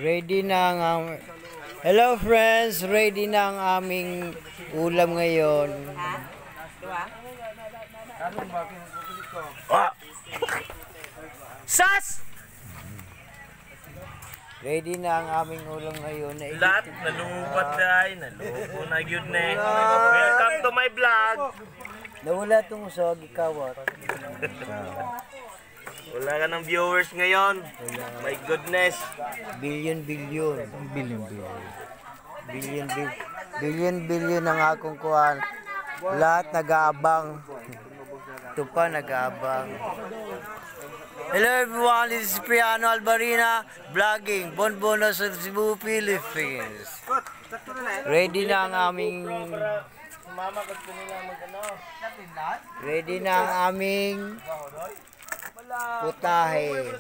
Ready na ang hello friends, ready na ang aming ulam ngayon. Sas! Ready na ang aming ulam ngayon. Lahat nalupat dahil, nalupo na yun eh. Welcome to my vlog. Nawala itong usog, ikawat. Wala ka ng viewers ngayon. My goodness. Billion ang akong kuhan. Lahat nag-aabang. Ito pa nag-aabang. Hello everyone, this is Priano Albarina vlogging Bonbonos of Cebu, Philippines. Ready na ang aming putahe.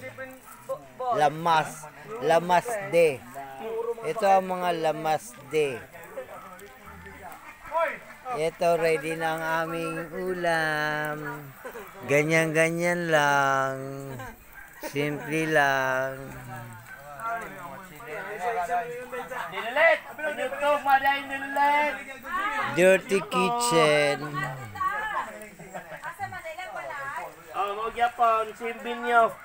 Lamas de. Ito ang mga lamas de. Ito, ready na ang aming ulam. Ganyan-ganyan lang. Simple lang. Nilulit! YouTube, madahin nilulit! Dirty kitchen. Huwag yapon, simbin nyo.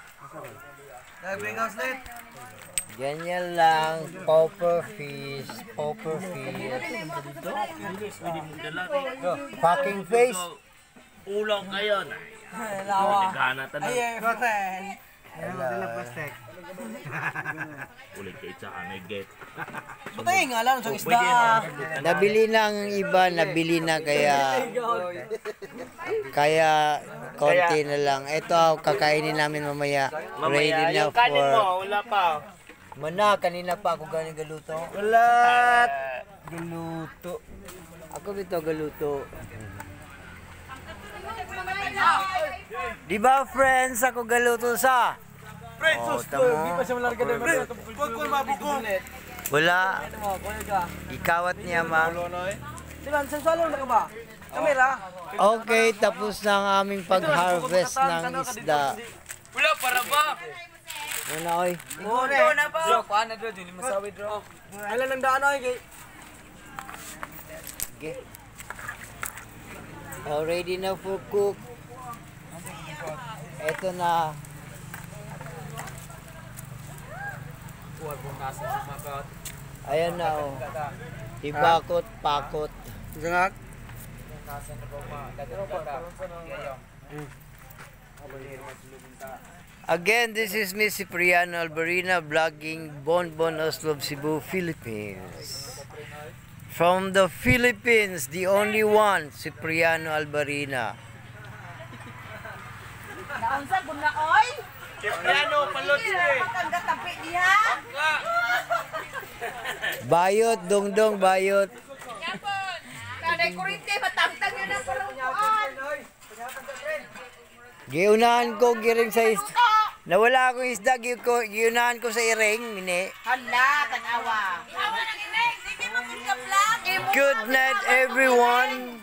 Ganyan lang. Popper fish. Fucking face. Ulang kayo na. Lawa. Ulit kayo sa kaneget. Patay nga lang sa isda. Nabili na ang iba, nabili na kaya konti na lang. Ito kakainin namin mamaya. Ready na yung kanin mo, for wala pa. Mana, kanina pa ako galing galuto. Wala. Galuto. Ako dito galuto. Di ba friends, ako galuto sa? Oh, tamo. Wala. Ikawat niya, ma'am. Okay, tapos na ang aming pag-harvest ng isda. Wala para ba? Ano, oy? Ito na pa. Bro, kuha na bro, hindi masawi bro. Kailan ang daan oy? Okay. Ready na for cook. Ito na. Ayan na oh. Pakot. Sangak. Again, this is Miss Cipriano Albarina vlogging Bonbon Oslov, Cebu, Philippines. From the Philippines, the only one, Cipriano Albarina. Naunsa gud na oy? Cipriano, palutsi. Ang gatapi diha. Bayot, dongdong, bayot. Yapon. Kanay kurente matangtang yun ang paruan. Giunahan ko giring sa isda. Nawala akong isda, giunahan ko sa iring. Hala, tanawa. Awa nang inig, sige mo vlog. Good night everyone.